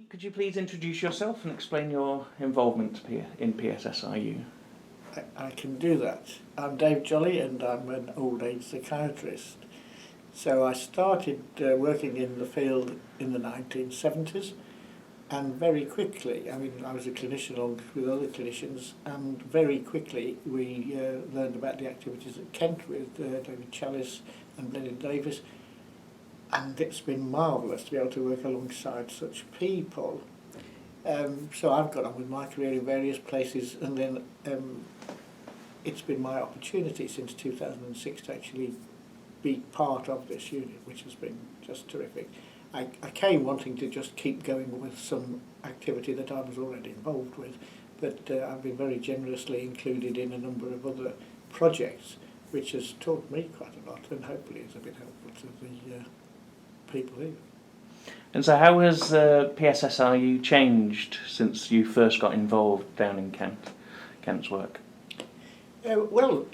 Could you please introduce yourself and explain your involvement in PSSRU? I can do that. I'm David Jolley and I'm an old age psychiatrist. So I started working in the field in the 1970s, and very quickly, I was a clinician along with other clinicians, and very quickly we learned about the activities at Kent with David Jolley and David Davis, and it's been marvellous to be able to work alongside such people. So I've got on with my career in various places, and then it's been my opportunity since 2006 to actually be part of this unit, which has been just terrific. I came wanting to just keep going with some activity that I was already involved with, but I've been very generously included in a number of other projects, which has taught me quite a lot and hopefully is a bit helpful to the people here. And so how has PSSRU changed since you first got involved down in Kent's work? They're all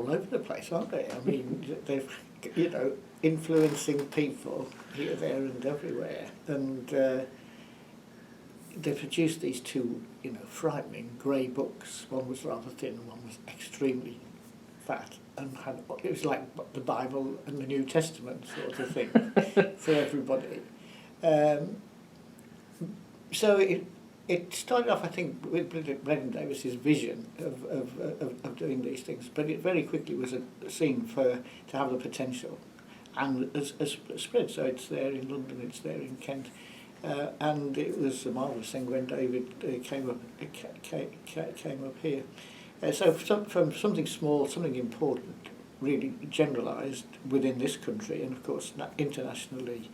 over the place, aren't they? I mean, they've, influencing people here, there and everywhere. And they produced these two, frightening grey books. One was rather thin, one was extremely fat, and it was like the Bible and the New Testament sort of thing for everybody. So it started off, I think, with Brendan Davis's vision of doing these things, but it very quickly was seen to have the potential, and has spread. So it's there in London, it's there in Kent, and it was a marvellous thing when David came up here. So from something small, something important, really generalised within this country, and of course internationally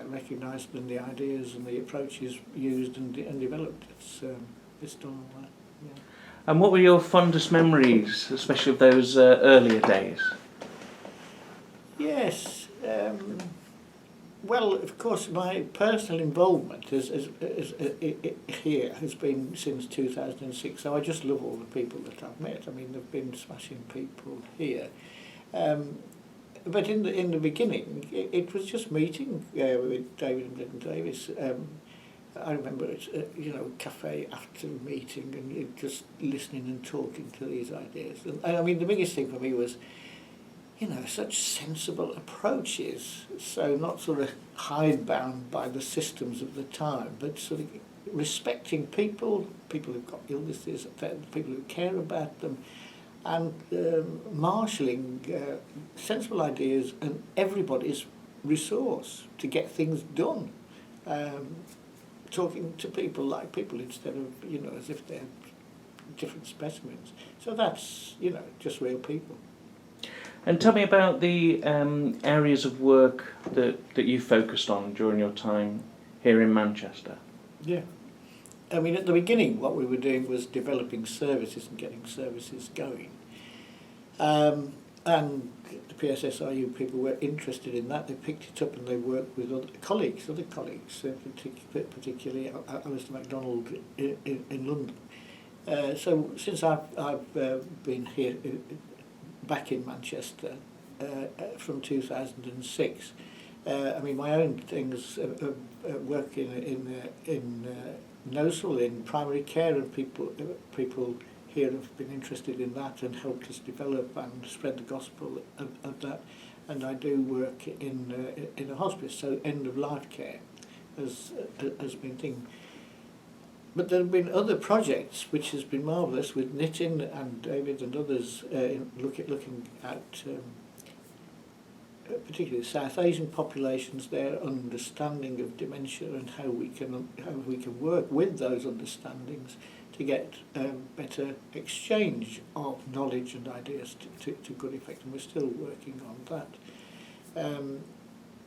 recognised, and the ideas and the approaches used and developed. It's done all that. Yeah. And what were your fondest memories, especially of those earlier days? Yes. Well, of course, my personal involvement here has been since 2006, so I just love all the people that I've met. I mean, they've been smashing people here. But in the beginning, it was just meeting with David and Brendan Davis. I remember it, cafe after meeting, and just listening and talking to these ideas. And I mean, the biggest thing for me was, such sensible approaches. So not sort of hidebound by the systems of the time, but sort of respecting people who've got illnesses, people who care about them, and marshalling sensible ideas and everybody's resource to get things done. Talking to people like people instead of, as if they're different specimens. So that's, just real people. And tell me about the areas of work that you focused on during your time here in Manchester. Yeah. I mean, at the beginning, what we were doing was developing services and getting services going. And the PSSRU people were interested in that. They picked it up and they worked with other colleagues, particularly Alistair MacDonald in London. So since I've been here back in Manchester from 2006, my own things work in NOSL, in primary care, and people here have been interested in that and helped us develop and spread the gospel of that. And I do work in a hospice, so end of life care has been thing. But there have been other projects which has been marvellous with Nitin and David and others looking at particularly South Asian populations, their understanding of dementia and how we can work with those understandings to get better exchange of knowledge and ideas to good effect, and we're still working on that.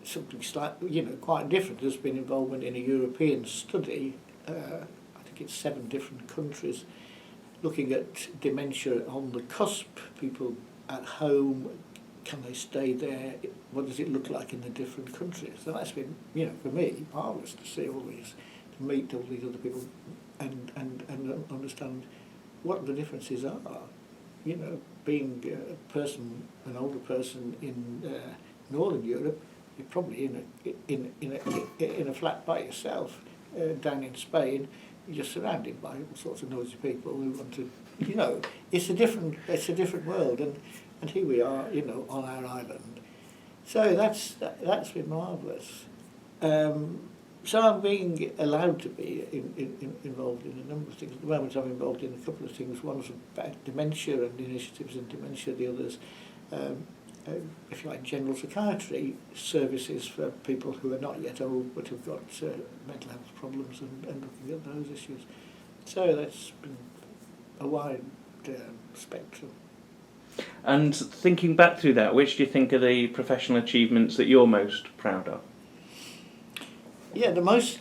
Something slightly, quite different. There's been involvement in a European study. I think it's 7 different countries looking at dementia on the cusp. People at home, can they stay there? What does it look like in the different countries? So that's been, for me, marvellous to see all these, to meet all these other people and understand what the differences are. Being an older person in Northern Europe, you're probably in a flat by yourself down in Spain. You're surrounded by all sorts of noisy people who want to, it's a different world, and here we are, on our island. So that's been marvellous. So I'm being allowed to be involved in a number of things. At the moment I'm involved in a couple of things. One's about dementia and initiatives in dementia. The other's, if you like, general psychiatry services for people who are not yet old but have got mental health problems and looking at those issues. So that's been a wide spectrum. And thinking back through that, which do you think are the professional achievements that you're most proud of? Yeah, the most.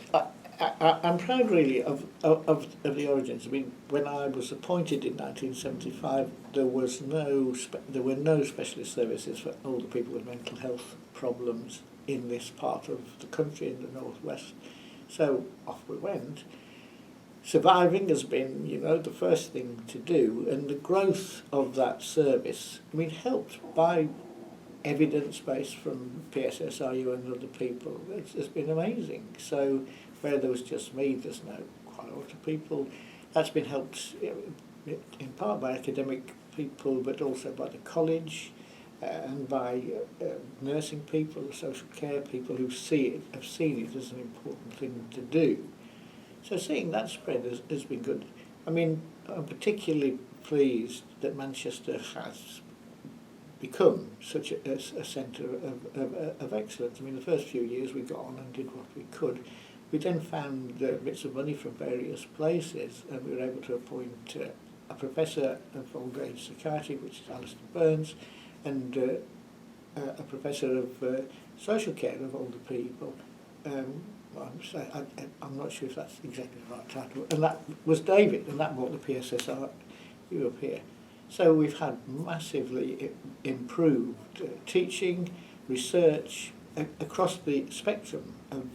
I'm proud really of the origins. I mean, when I was appointed in 1975, there were no specialist services for older people with mental health problems in this part of the country, in the northwest. So off we went. Surviving has been, the first thing to do, and the growth of that service, helped by evidence-based from PSSRU and other people. It's been amazing. So where there was just me, there's now quite a lot of people. That's been helped in part by academic people, but also by the college and by nursing people, social care people who have seen it as an important thing to do. So seeing that spread has been good. I'm particularly pleased that Manchester has become such a centre of excellence. The first few years we got on and did what we could. We then found bits of money from various places, and we were able to appoint a professor of old age psychiatry, which is Alistair Burns, and a professor of social care of older people. I'm not sure if that's exactly the right title. And that was David, and that brought the PSSRU up here. So we've had massively improved teaching, research across the spectrum of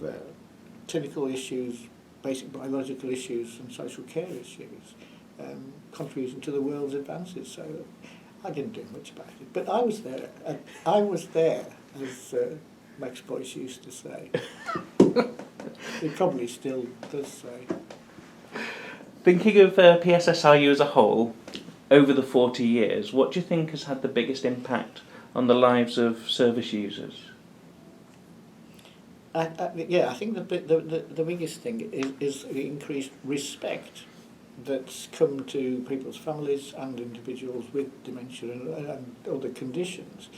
clinical issues, basic biological issues and social care issues, contributing to the world's advances. So I didn't do much about it, but I was there. I was there, as Max Boyce used to say. He probably still does say. Thinking of PSSRU as a whole, over the 40 years, what do you think has had the biggest impact on the lives of service users? I think the biggest thing is the increased respect that's come to people's families and individuals with dementia and other conditions,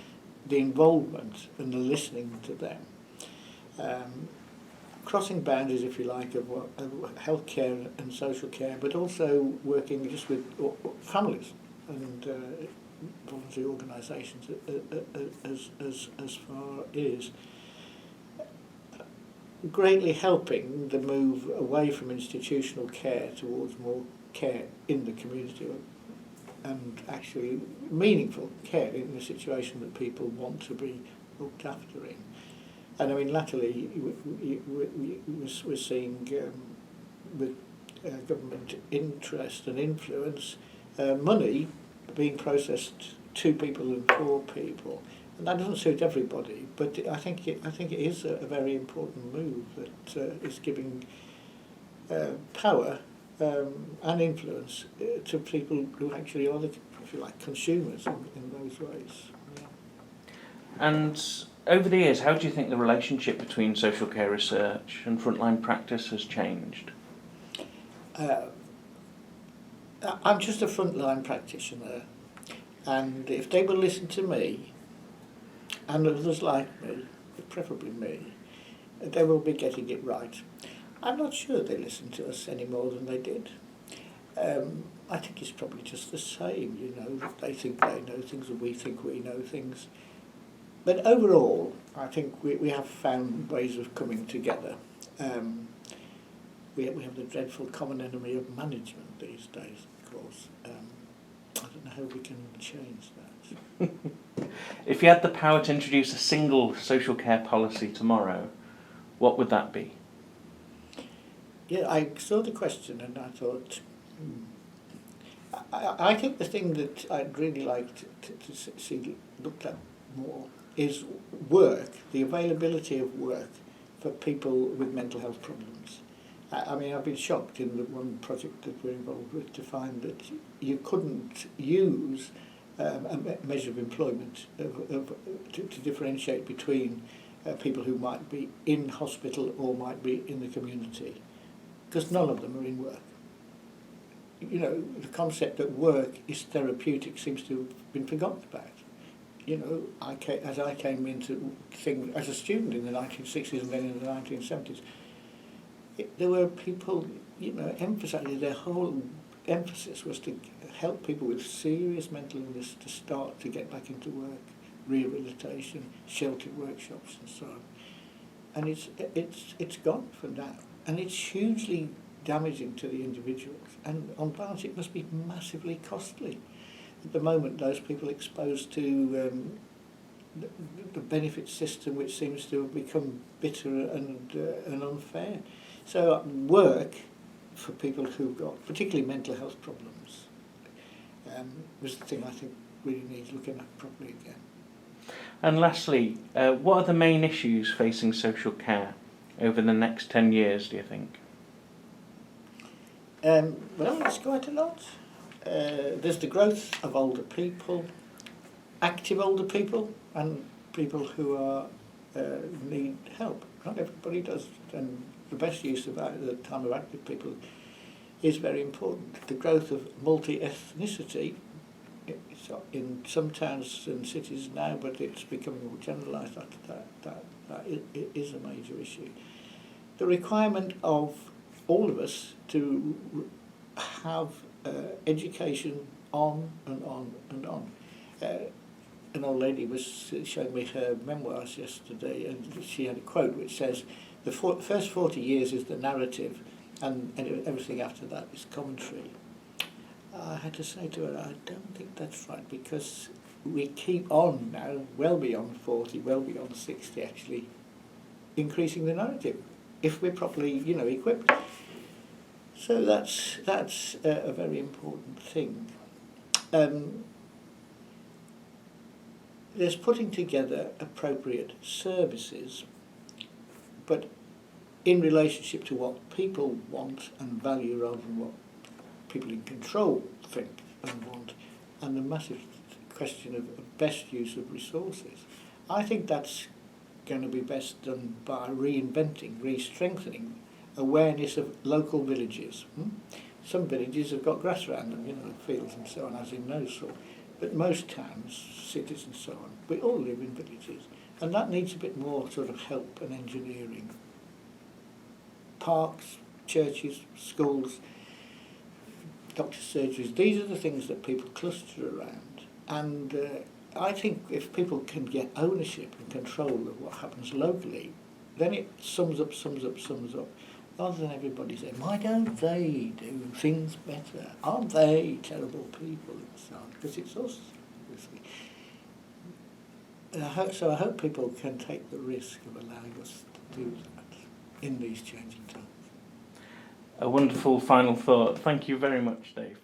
the involvement and the listening to them. Crossing boundaries, if you like, of healthcare and social care, but also working just with families and voluntary organisations as far as greatly helping the move away from institutional care towards more care in the community and actually meaningful care in the situation that people want to be looked after in. And latterly we're seeing with government interest and influence, money being processed to people and for people, and that doesn't suit everybody. But I think it is a very important move that is giving power and influence to people who actually are the, if you like, consumers in those ways. Yeah. And over the years, how do you think the relationship between social care research and frontline practice has changed? I'm just a frontline practitioner, and if they will listen to me, and others like me, preferably me, they will be getting it right. I'm not sure they listen to us any more than they did. I think it's probably just the same, they think they know things and we think we know things. But overall, I think we have found ways of coming together. We have the dreadful common enemy of management these days, of course. I don't know how we can change that. If you had the power to introduce a single social care policy tomorrow, what would that be? Yeah, I saw the question and I thought, I think the thing that I'd really like to see looked at more is work, the availability of work for people with mental health problems. I mean, I've been shocked in the one project that we're involved with to find that you couldn't use a measure of employment to differentiate between people who might be in hospital or might be in the community, because none of them are in work. You know, the concept that work is therapeutic seems to have been forgotten about. You know, as I came into things as a student in the 1960s and then in the 1970s, there were people, you know, emphasising, their whole emphasis was to help people with serious mental illness to start to get back into work, rehabilitation, sheltered workshops and so on. And it's gone from now. And it's hugely damaging to the individuals. And on balance, it must be massively costly. At the moment, those people exposed to the benefit system, which seems to have become bitter and unfair. So work for people who've got particularly mental health problems was the thing I think really needs looking at properly again. And lastly, what are the main issues facing social care over the next 10 years, do you think? Well, there's quite a lot. There's the growth of older people, active older people, and people who are need help. Not everybody does, and the best use of the time of active people is very important. The growth of multi-ethnicity, it's in some towns and cities now, but it's becoming more generalised. That is a major issue. The requirement of all of us to have education on and on and on. An old lady was showing me her memoirs yesterday, and she had a quote which says, the first 40 years is the narrative, and everything after that is commentary. I had to say to her, I don't think that's right, because we keep on now, well beyond 40, well beyond 60 actually, increasing the narrative, if we're properly, you know, equipped. So that's a very important thing. There's putting together appropriate services, but in relationship to what people want and value rather than what people in control think and want, and the massive question of best use of resources. I think that's going to be best done by reinventing, re-strengthening awareness of local villages. Some villages have got grass around them, you know, fields and so on, as in no sort. But most towns, cities and so on, we all live in villages. And that needs a bit more sort of help and engineering. Parks, churches, schools, doctors' surgeries, these are the things that people cluster around. And I think if people can get ownership and control of what happens locally, then it sums up. Rather than everybody saying, why don't they do things better? Aren't they terrible people? And so on, because it's us, obviously. So I hope people can take the risk of allowing us to do that in these changing times. A wonderful final thought. Thank you very much, Dave.